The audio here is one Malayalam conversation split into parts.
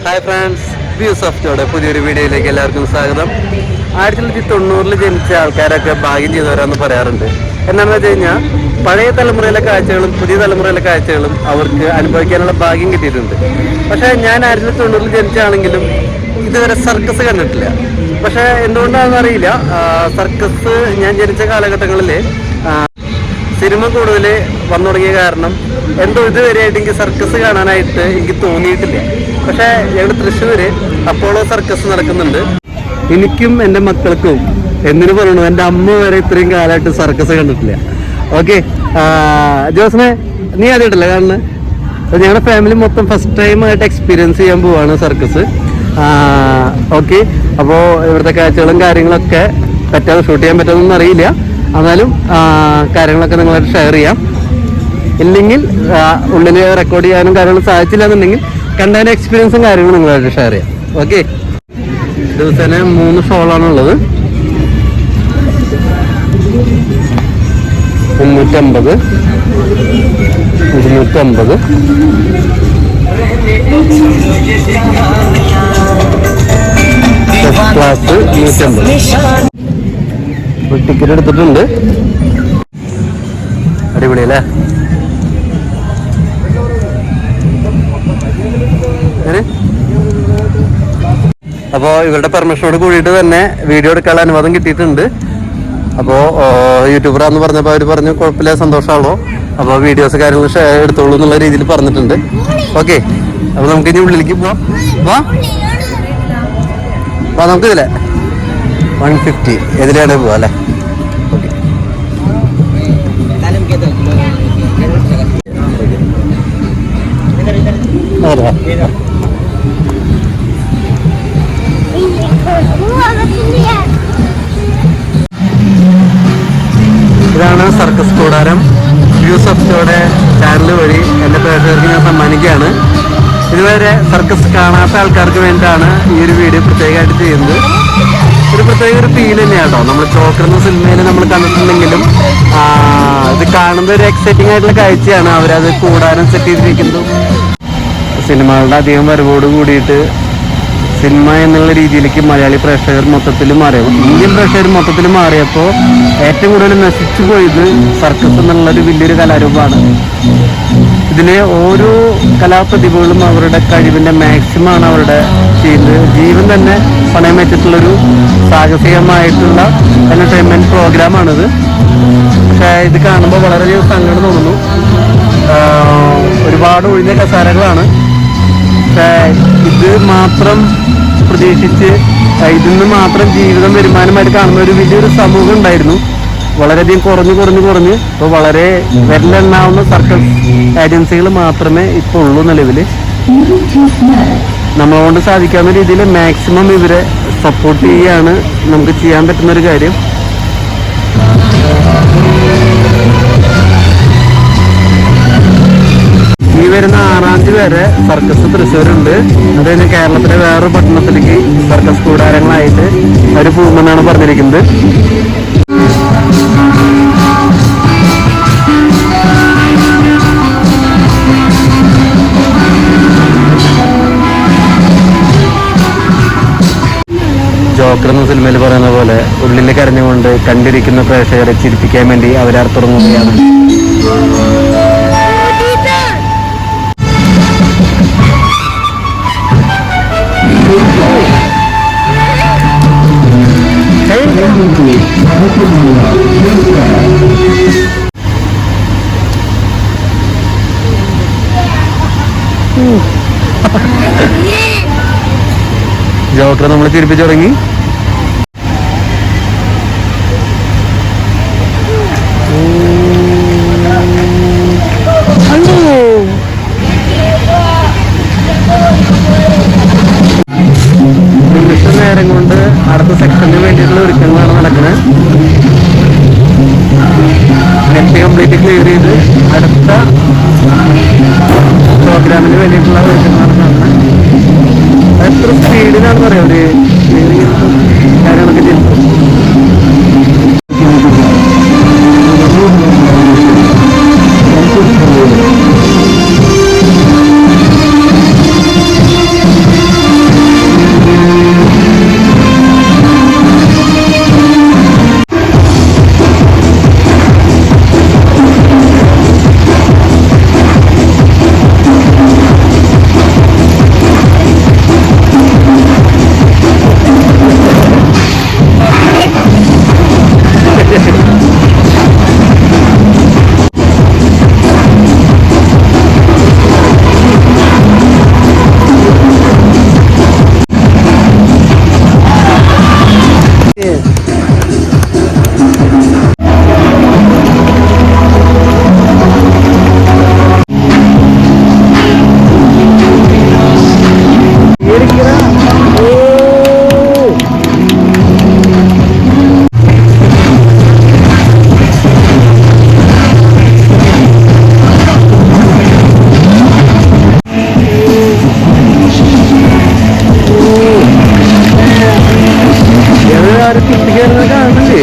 ഹായ് ഫ്രണ്ട്സ്, വ്യൂസ് ഓഫ് ജോയുടെ പുതിയൊരു വീഡിയോയിലേക്ക് എല്ലാവർക്കും സ്വാഗതം. 1990 ജനിച്ച ആൾക്കാരൊക്കെ ഭാഗ്യം ചെയ്തവരാന്ന് പറയാറുണ്ട്. എന്താണെന്ന് വെച്ച് കഴിഞ്ഞാൽ പഴയ തലമുറയിലെ കാഴ്ചകളും പുതിയ തലമുറയിലെ കാഴ്ചകളും അവർക്ക് അനുഭവിക്കാനുള്ള ഭാഗ്യം കിട്ടിയിട്ടുണ്ട്. പക്ഷേ ഞാൻ 1990 ജനിച്ചാണെങ്കിലും ഇതുവരെ സർക്കസ് കണ്ടിട്ടില്ല. പക്ഷേ എന്തുകൊണ്ടാണെന്ന് അറിയില്ല, സർക്കസ് ഞാൻ ജനിച്ച കാലഘട്ടങ്ങളിൽ സിനിമ കൂടുതൽ വന്നു തുടങ്ങിയ കാരണം എന്തോ ഇതുവരെയായിട്ട് എനിക്ക് സർക്കസ് കാണാനായിട്ട് എനിക്ക് തോന്നിയിട്ടില്ല. പക്ഷേ ഞങ്ങളുടെ തൃശ്ശൂർ അപ്പോളോ സർക്കസ് നടക്കുന്നുണ്ട്. എനിക്കും എൻ്റെ മക്കൾക്കും എന്തിനു പറയണു, എൻ്റെ അമ്മ വരെ ഇത്രയും കാലമായിട്ട് സർക്കസ് കണ്ടിട്ടില്ല. ഓക്കെ, ജോസിനെ നീ ആദ്യമായിട്ടല്ലേ കാണുന്നത്? ഞങ്ങളുടെ ഫാമിലി മൊത്തം ഫസ്റ്റ് ടൈം ആയിട്ട് എക്സ്പീരിയൻസ് ചെയ്യാൻ പോവാണ് സർക്കസ്. ഓക്കെ, അപ്പോൾ ഇവിടുത്തെ കാഴ്ചകളും കാര്യങ്ങളൊക്കെ പറ്റാതെ ഷൂട്ട് ചെയ്യാൻ പറ്റുമെന്നൊന്നും അറിയില്ല. എന്നാലും കാര്യങ്ങളൊക്കെ നിങ്ങളായിട്ട് ഷെയർ ചെയ്യാം. ഇല്ലെങ്കിൽ ഉള്ളിൽ റെക്കോർഡ് ചെയ്യാനും കാര്യങ്ങളും സാധിച്ചില്ല എന്നുണ്ടെങ്കിൽ കണ്ടതിൻ്റെ എക്സ്പീരിയൻസും കാര്യങ്ങളും നിങ്ങളായിട്ട് ഷെയർ ചെയ്യാം. ഓക്കെ, ദിവസേന 3 ഷോളാണുള്ളത്. 350, 250, ഫസ്റ്റ് ക്ലാസ് 150. ടിക്കറ്റ് എടുത്തിട്ടുണ്ട്. അടിപൊളിയല്ലേ? അപ്പോൾ ഇവരുടെ പെർമിഷനോട് കൂടിയിട്ട് തന്നെ വീഡിയോ എടുക്കാനുള്ള അനുവാദം കിട്ടിയിട്ടുണ്ട്. അപ്പോൾ യൂട്യൂബറാന്ന് പറഞ്ഞപ്പോൾ അവർ പറഞ്ഞു കുഴപ്പമില്ല, സന്തോഷമാണോ, അപ്പോൾ വീഡിയോസ് കാര്യങ്ങൾ എടുത്തോളൂ എന്നുള്ള രീതിയിൽ പറഞ്ഞിട്ടുണ്ട്. ഓക്കെ, അപ്പോൾ നമുക്ക് ഇനി ഉള്ളിലേക്ക് പോവാം. വാ നമുക്കിതില്ലേ 150 എതിലാണ് പോവാ അല്ലേ? ഓക്കെ, ഇതാണ് സർക്കസ് കൂടാരം. വ്യൂസ് ഓഫ് ജോയുടെ ചാനൽ വഴി എൻ്റെ പ്രേക്ഷകർക്ക് ഞാൻ സമ്മാനിക്കുകയാണ്. ഇതുവരെ സർക്കസ് കാണാത്ത ആൾക്കാർക്ക് വേണ്ടിയിട്ടാണ് ഈ ഒരു വീഡിയോ പ്രത്യേകമായിട്ട് ചെയ്യുന്നത്. ഒരു പ്രത്യേക ഒരു ഫീൽ തന്നെയാണ് കേട്ടോ. നമ്മൾ ചോക്കർ എന്ന സിനിമയിൽ നമ്മൾ കണ്ടിട്ടുണ്ടെങ്കിലും ഇത് കാണുന്നത് ഒരു എക്സൈറ്റിംഗ് ആയിട്ടുള്ള കാഴ്ചയാണ്. അവരത് കൂടാനും സെറ്റ് ചെയ്തിരിക്കുന്നു. സിനിമകളുടെ അധികം വരവോട് കൂടിയിട്ട് സിനിമ എന്നുള്ള രീതിയിലേക്ക് മലയാളി പ്രേക്ഷകർ മൊത്തത്തിൽ മാറിയത്, ഇന്ത്യൻ പ്രേക്ഷകർ മൊത്തത്തിൽ മാറിയപ്പോൾ ഏറ്റവും കൂടുതൽ നശിച്ചു പോയത് സർക്കസ് എന്നുള്ളൊരു വലിയൊരു കലാരൂപമാണ്. ഇതിലെ ഓരോ കലാപ്രതിഭകളും അവരുടെ കഴിവിൻ്റെ മാക്സിമമാണ് അവരുടെ ചെയ്യുന്നത്. ജീവൻ തന്നെ പണയം വെച്ചിട്ടുള്ളൊരു സാഹസികമായിട്ടുള്ള എൻ്റർടൈൻമെൻറ്റ് പ്രോഗ്രാമാണിത്. പക്ഷേ ഇത് കാണുമ്പോൾ വളരെയധികം സങ്കടം തോന്നുന്നു. ഒരുപാട് ഒഴിഞ്ഞ കസാരകളാണ്. പക്ഷേ ഇത് മാത്രം പ്രതീക്ഷിച്ച് ഇതിന്ന് മാത്രം ജീവിതം വരുമാനമായിട്ട് കാണുന്ന ഒരു വലിയൊരു സമൂഹം ഉണ്ടായിരുന്നു. വളരെയധികം കുറഞ്ഞ് ഇപ്പോൾ വളരെ വിരലെണ്ണാവുന്ന സർക്കസ് ഏജൻസികൾ മാത്രമേ ഇപ്പോൾ ഉള്ളൂ നിലവിൽ. നമ്മളെക്കൊണ്ട് സാധിക്കാവുന്ന രീതിയിൽ മാക്സിമം ഇവരെ സപ്പോർട്ട് ചെയ്യുകയാണ് നമുക്ക് ചെയ്യാൻ പറ്റുന്നൊരു കാര്യം. ഈ വരുന്ന 6-ാം തീയതി വരെ സർക്കസ് തൃശ്ശൂരുണ്ട്. അത് കഴിഞ്ഞ് കേരളത്തിലെ വേറൊരു പട്ടണത്തിലേക്ക് സർക്കസ് കൂടാരങ്ങളായിട്ട് അവർ പോകുമെന്നാണ് പറഞ്ഞിരിക്കുന്നത്. ജോക്കർ എന്ന സിനിമയിൽ പറയുന്ന പോലെ ഉള്ളിൽ കരഞ്ഞുകൊണ്ട് കണ്ടിരിക്കുന്ന പ്രേക്ഷകരെ ചിരിപ്പിക്കാൻ വേണ്ടി അവരർത്തുറങ്ങുകയാണ്. ജോക്കർ നമ്മൾ ചിരിപ്പിച്ചു തുടങ്ങി. നേരം കൊണ്ട് അടുത്ത സെക്ഷന് വേണ്ടിയിട്ടുള്ള ഒരുക്കങ്ങളാണ് നടക്കുന്നത്. നെറ്റ് കംപ്ലീറ്റ് ക്ലിയർ ചെയ്ത് അടുത്ത പ്രോഗ്രാമിന് വേണ്ടിയിട്ടുള്ള ഒരുക്കങ്ങളാണ് നടക്കുന്നത്. എത്ര സ്പീഡിനാണെന്ന് പറയാം ഒരു കാര്യങ്ങളൊക്കെ ചെയ്യുന്നത്. കാണുന്നില്ലേ?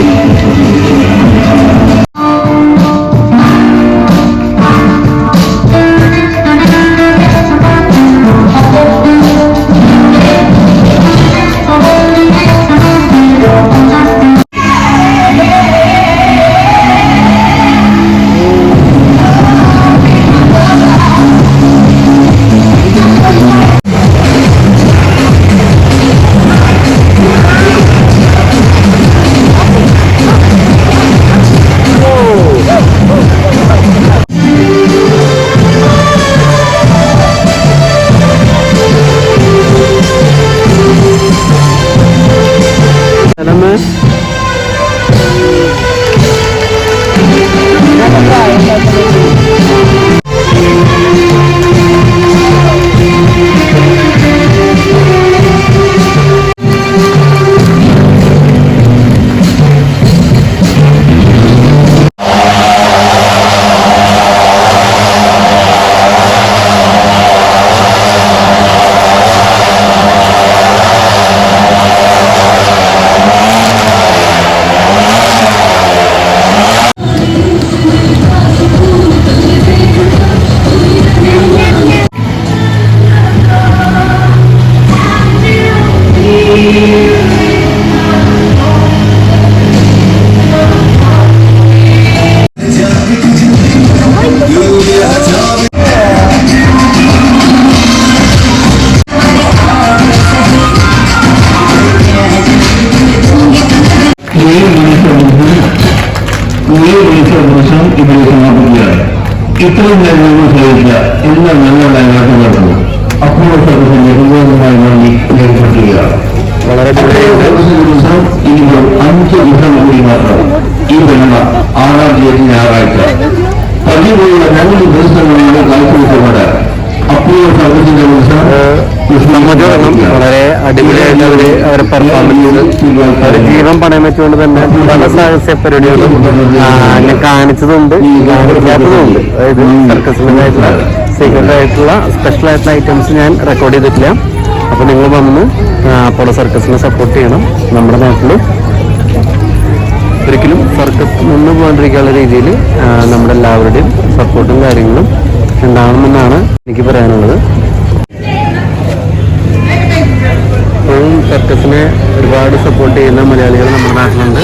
ഇത്രയും കാര്യങ്ങൾ ചോദിച്ച എല്ലാ നല്ല നാട്ടുകാർക്കും അപ്പോൾ സർവീസിന്റെ വേണ്ടി ഏർപ്പെടുത്തുകയാണ്. വളരെ ദിവസം ഇനിയും 5 ദിവസം കൂടി മാത്രം ഈ വരുന്ന 6-ാം തീയതി ഞായറാഴ്ച പതിവുള്ള 2 ദിവസങ്ങളാണ് കാൽക്കുലിച്ചുകൊണ്ട് അപ്പോൾ സർവീസിന്റെ വളരെ അടിപൊളിയായിട്ട് അവരെ പെർഫോമൻസ് അവര് ജീവൻ പണയം വെച്ചുകൊണ്ട് തന്നെ പല സാഹസ്യ പരിപാടികളും ഞാൻ കാണിച്ചതുണ്ട്, കാണിക്കാത്തതുണ്ട്. അതായത് സർക്കസിൻ്റെതായിട്ടുള്ള സീക്രട്ട് ആയിട്ടുള്ള സ്പെഷ്യൽ ആയിട്ടുള്ള ഐറ്റംസ് ഞാൻ റെക്കോർഡ് ചെയ്തിട്ടില്ല. അപ്പോൾ നിങ്ങൾ വന്ന് അപ്പോളോ സർക്കസിനെ സപ്പോർട്ട് ചെയ്യണം. നമ്മുടെ നാട്ടിൽ ഒരിക്കലും സർക്കസ് നിന്ന് പോകാണ്ടിരിക്കാനുള്ള രീതിയിൽ നമ്മുടെ എല്ലാവരുടെയും സപ്പോർട്ടും കാര്യങ്ങളും ഉണ്ടാവണമെന്നാണ് എനിക്ക് പറയാനുള്ളത്. ഇപ്പോഴും സർക്കസിനെ ഒരുപാട് സപ്പോർട്ട് ചെയ്യുന്ന മലയാളികൾ നമ്മുടെ നാട്ടിലുണ്ട്.